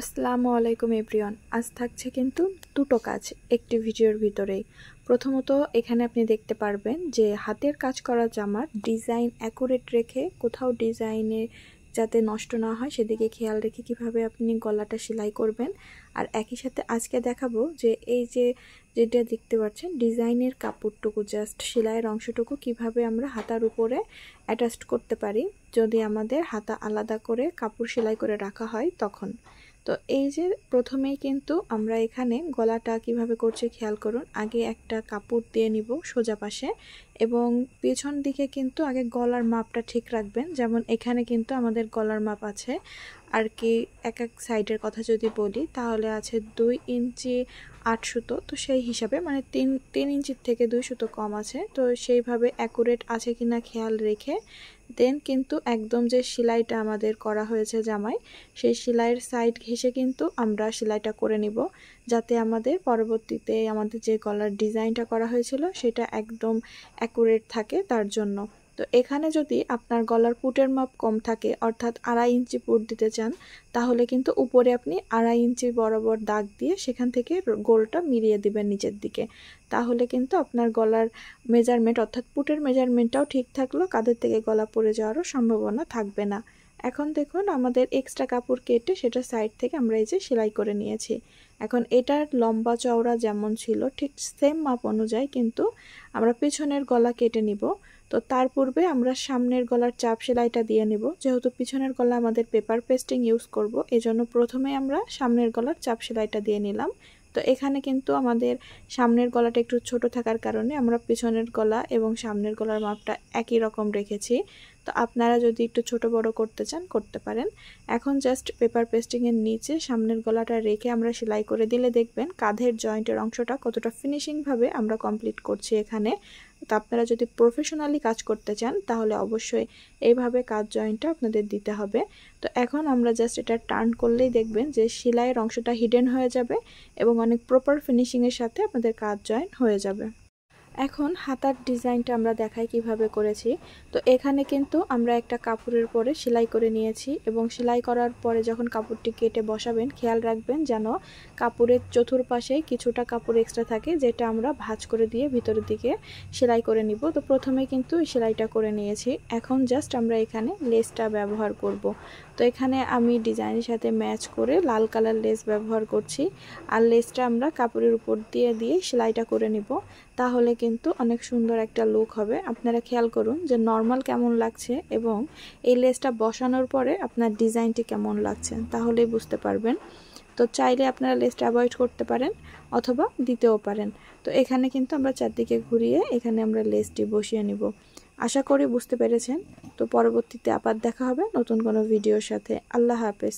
আসসালামু আলাইকুম এভরিওয়ান। আজ থাকছে কিন্তু দুটো কাজ একটি ভিডিওর ভিতরেই। প্রথমত এখানে আপনি দেখতে পারবেন যে হাতের কাজ করা জামার ডিজাইন অ্যাকুরেট রেখে কোথাও ডিজাইনে যাতে নষ্ট না হয় সেদিকে খেয়াল রেখে কিভাবে আপনি গলাটা সেলাই করবেন। আর একই সাথে আজকে দেখাবো যে এই যে যেটা দেখতে পাচ্ছেন ডিজাইনের কাপড়টুকু জাস্ট সেলাইয়ের অংশটুকু কিভাবে আমরা হাতার উপরে অ্যাটাচ করতে পারি যদি আমাদের হাতা আলাদা করে কাপড় সেলাই করে রাখা হয় তখন। তো এই যে প্রথমেই কিন্তু আমরা এখানে গলাটা কিভাবে করছি খেয়াল করুন। আগে একটা কাপড় দিয়ে নিব সোজা পাশে এবং পেছন দিকে কিন্তু আগে গলার মাপটা ঠিক রাখবেন। যেমন এখানে কিন্তু আমাদের গলার মাপ আছে আর কি এক সাইডের কথা যদি বলি তাহলে আছে 2 ইঞ্চি 8 সুতো। তো সেই হিসাবে মানে তিন ইঞ্চির থেকে 2 সুতো কম আছে। তো সেইভাবে অ্যাকুরেট আছে কিনা খেয়াল রেখে দেন কিন্তু একদম যে সেলাইটা আমাদের করা হয়েছে জামায় সেই সেলাইয়ের সাইড ঘেঁষে কিন্তু আমরা সেলাইটা করে নিব যাতে আমাদের পরবর্তীতে আমাদের যে গলার ডিজাইনটা করা হয়েছিল সেটা একদম অ্যাকুরেট থাকে তার জন্য। তো এখানে যদি আপনার গলার পুটের মাপ কম থাকে অর্থাৎ 2.5 ইঞ্চি পুট দিতে চান তাহলে কিন্তু উপরে আপনি 2.5 ইঞ্চি বরাবর দাগ দিয়ে সেখান থেকে গোলটা মিলিয়ে দিবেন নিচের দিকে। তাহলে কিন্তু আপনার গলার মেজারমেন্ট অর্থাৎ পুটের মেজারমেন্টটাও ঠিক থাকলো, কাঁধের থেকে গলা পড়ে যাওয়ারও সম্ভাবনা থাকবে না। এখন দেখুন আমাদের এক্সট্রা কাপড় কেটে সেটা সাইড থেকে আমরা এই যে সেলাই করে নিয়েছি। এখন এটার লম্বা চওড়া যেমন ছিল ঠিক সেম মাপ অনুযায়ী কিন্তু আমরা পিছনের গলা কেটে নিব। তো তার পূর্বে আমরা সামনের গলার চাপ সেলাইটা দিয়ে নিব। যেহেতু পিছনের গলা আমাদের পেপার পেস্টিং ইউজ করব এজন্য প্রথমে আমরা সামনের গলার চাপ সেলাইটা দিয়ে নিলাম। তো এখানে কিন্তু আমাদের সামনের গলাটা একটু ছোট থাকার কারণে আমরা পিছনের গলা এবং সামনের গলার মাপটা একই রকম রেখেছি। তো আপনারা যদি একটু ছোট বড় করতে চান করতে পারেন। এখন জাস্ট পেপার পেস্টিংয়ের নিচে সামনের গলাটা রেখে আমরা সেলাই করে দিলে দেখবেন কাঁধের জয়েন্টের অংশটা কতটা ফিনিশিংভাবে আমরা কমপ্লিট করছি এখানে। তো আপনারা যদি প্রফেশনালি কাজ করতে চান তাহলে অবশ্যই এইভাবে কাজ জয়েন্টটা আপনাদের দিতে হবে। তো এখন আমরা জাস্ট এটা টার্ন করলেই দেখবেন যে সেলাইয়ের অংশটা হিডেন হয়ে যাবে এবং অনেক প্রপার ফিনিশিংয়ের সাথে আপনাদের কাজ জয়েন হয়ে যাবে। এখন হাতার ডিজাইনটা আমরা দেখাই কিভাবে করেছি। তো এখানে কিন্তু আমরা একটা কাপড়ের পরে সেলাই করে নিয়েছি এবং সেলাই করার পরে যখন কাপড়টি কেটে বসাবেন খেয়াল রাখবেন যেন কাপড়ের চতুর্পাশে কিছুটা কাপড় এক্সট্রা থাকে যেটা আমরা ভাঁজ করে দিয়ে ভিতরের দিকে সেলাই করে নিব। তো প্রথমে কিন্তু সেলাইটা করে নিয়েছি, এখন জাস্ট আমরা এখানে লেসটা ব্যবহার করব। তো এখানে আমি ডিজাইনের সাথে ম্যাচ করে লাল কালার লেস ব্যবহার করছি আর লেসটা আমরা কাপড়ের উপর দিয়ে দিয়ে সেলাইটা করে নিব। তাহলে কিন্তু অনেক সুন্দর একটা লুক হবে। আপনারা খেয়াল করুন যে নর্মাল কেমন লাগছে এবং এই লেসটা বসানোর পরে আপনার ডিজাইনটি কেমন লাগছে তাহলেই বুঝতে পারবেন। তো চাইলে আপনারা লেসটা অ্যাভয়েড করতে পারেন অথবা দিতেও পারেন। তো এখানে কিন্তু আমরা চারদিকে ঘুরিয়ে এখানে আমরা লেসটি বসিয়ে নিব। আশা করি বুঝতে পেরেছেন। তো পরবর্তীতে আবার দেখা হবে নতুন কোনো ভিডিওর সাথে। আল্লাহ হাফেজ।